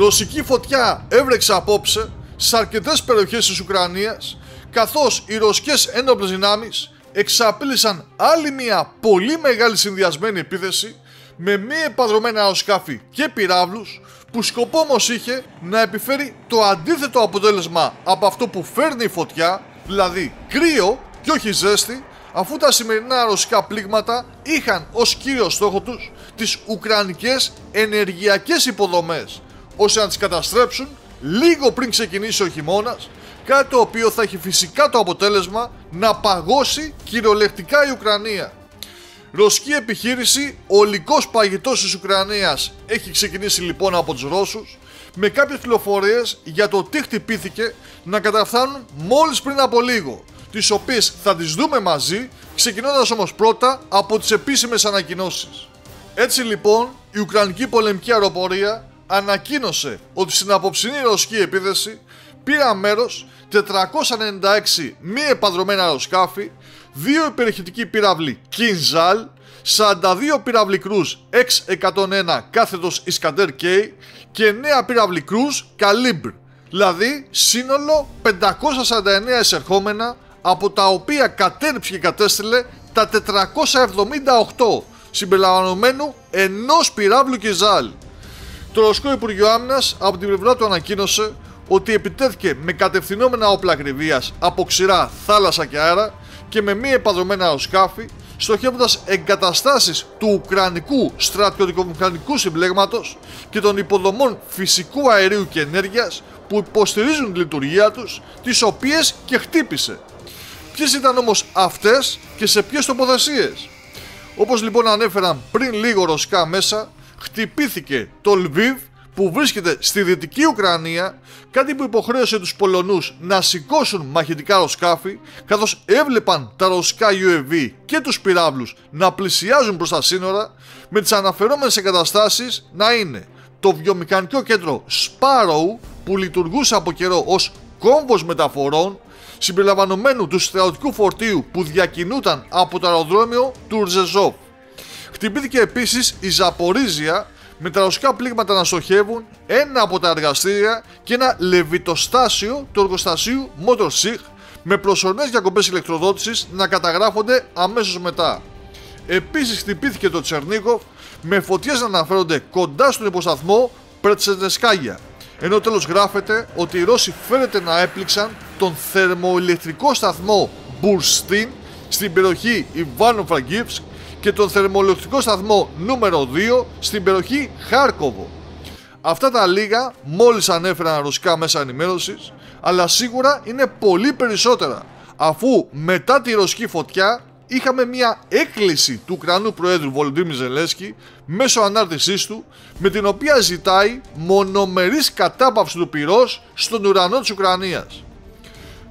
Ρωσική φωτιά έβρεξε απόψε σε αρκετές περιοχές της Ουκρανίας, καθώς οι ρωσικές ένοπλες δυνάμεις εξαπέλυσαν άλλη μια πολύ μεγάλη συνδυασμένη επίθεση με μη επανδρομένα αεροσκάφη και πυράβλους, που σκοπό όμως είχε να επιφέρει το αντίθετο αποτέλεσμα από αυτό που φέρνει η φωτιά, δηλαδή κρύο και όχι ζέστη, αφού τα σημερινά ρωσικά πλήγματα είχαν ως κύριο στόχο τους τις ουκρανικές ενεργειακές υποδομές, ώστε να τις καταστρέψουν λίγο πριν ξεκινήσει ο χειμώνας, κάτι το οποίο θα έχει φυσικά το αποτέλεσμα να παγώσει κυριολεκτικά η Ουκρανία. Ρωσική επιχείρηση Ολικός Παγετός της Ουκρανίας έχει ξεκινήσει λοιπόν από τους Ρώσους, με κάποιες πληροφορίες για το τι χτυπήθηκε να καταφθάνουν μόλις πριν από λίγο, τις οποίες θα τις δούμε μαζί, ξεκινώντας όμως πρώτα από τις επίσημες ανακοινώσεις. Έτσι λοιπόν, η Ουκρανική πολεμική αεροπορία ανακοίνωσε ότι στην απόψινή ρωσική επίθεση πήραν μέρος 496 μη επανδρομένα αεροσκάφη, 2 υπερηχητικοί πύραυλοι Kinzhal, 42 πύραυλοι κρούς X-101 κάθετος Iskander K και 9 πύραυλοι κρούς Kalibr, δηλαδή σύνολο 549 εισερχόμενα, από τα οποία κατέρριψε και κατέστηλε τα 478 συμπεριλαμβανομένου ενός πυράβλου Kinzhal. Το Ρωσικό Υπουργείο Άμυνας από την πλευρά του ανακοίνωσε ότι επιτέθηκε με κατευθυνόμενα όπλα ακριβίας από ξηρά, θάλασσα και αέρα και με μη επανδρομένα αεροσκάφη, στοχεύοντας εγκαταστάσεις του Ουκρανικού στρατιωτικο-μηχανικού συμπλέγματος και των υποδομών φυσικού αερίου και ενέργειας που υποστηρίζουν τη λειτουργία τους, τις οποίες και χτύπησε. Ποιες ήταν όμως αυτές και σε ποιες τοποθεσίες? Όπως λοιπόν ανέφεραν πριν λίγο ρωσικά μέσα, χτυπήθηκε το Λβίβ, που βρίσκεται στη δυτική Ουκρανία, κάτι που υποχρέωσε τους Πολωνούς να σηκώσουν μαχητικά αεροσκάφη, καθώς έβλεπαν τα ρωσικά UAV και τους πυράβλους να πλησιάζουν προς τα σύνορα, με τις αναφερόμενες εγκαταστάσεις να είναι το βιομηχανικό κέντρο Sparrow, που λειτουργούσε από καιρό ως κόμβος μεταφορών, συμπεριλαμβανομένου του στρατιωτικού φορτίου που διακινούταν από το αεροδρόμιο του Ρζεζόβ. Χτυπήθηκε επίσης η Ζαπορίζια, με τα ρωσικά πλήγματα να στοχεύουν ένα από τα εργαστήρια και ένα λεβιτοστάσιο του εργοστασίου Motor Sich, με προσωρινές διακοπές ηλεκτροδότησης να καταγράφονται αμέσως μετά. Επίσης χτυπήθηκε το Τσερνίγοφ, με φωτιές να αναφέρονται κοντά στον υποσταθμό Πρετσενεσκάγια, ενώ τέλος γράφεται ότι οι Ρώσοι φαίνεται να έπληξαν τον θερμοηλεκτρικό σταθμό Μπουρστίν στην περιοχή Ιβάνο-Φραγκίβσκ και τον θερμοηλεκτρικό σταθμό νούμερο 2 στην περιοχή Χάρκοβο. Αυτά τα λίγα μόλις ανέφεραν ρωσικά μέσα ενημέρωσης, αλλά σίγουρα είναι πολύ περισσότερα, αφού μετά τη ρωσική φωτιά είχαμε μια έκκληση του Ουκρανού Προέδρου Βολοντίμιρ Ζελένσκι μέσω ανάρτησής του, με την οποία ζητάει μονομερής κατάπαυση του πυρός στον ουρανό της Ουκρανίας.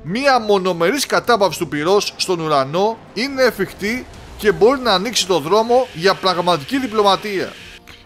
Μια μονομερής κατάπαυση του πυρός στον ουρανό είναι εφικτή και μπορεί να ανοίξει το δρόμο για πραγματική διπλωματία.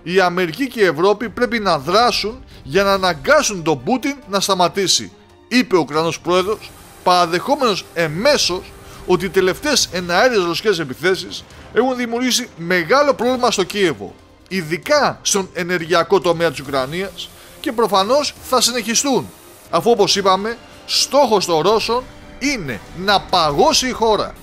Η Αμερική και η Ευρώπη πρέπει να δράσουν για να αναγκάσουν τον Πούτιν να σταματήσει, είπε ο Ουκρανός Πρόεδρος, παραδεχόμενος εμέσως ότι οι τελευταίες εναέριες ρωσικές επιθέσεις έχουν δημιουργήσει μεγάλο πρόβλημα στο Κίεβο, ειδικά στον ενεργειακό τομέα της Ουκρανίας, και προφανώς θα συνεχιστούν, αφού όπως είπαμε, στόχος των Ρώσων είναι να παγώσει η χώρα.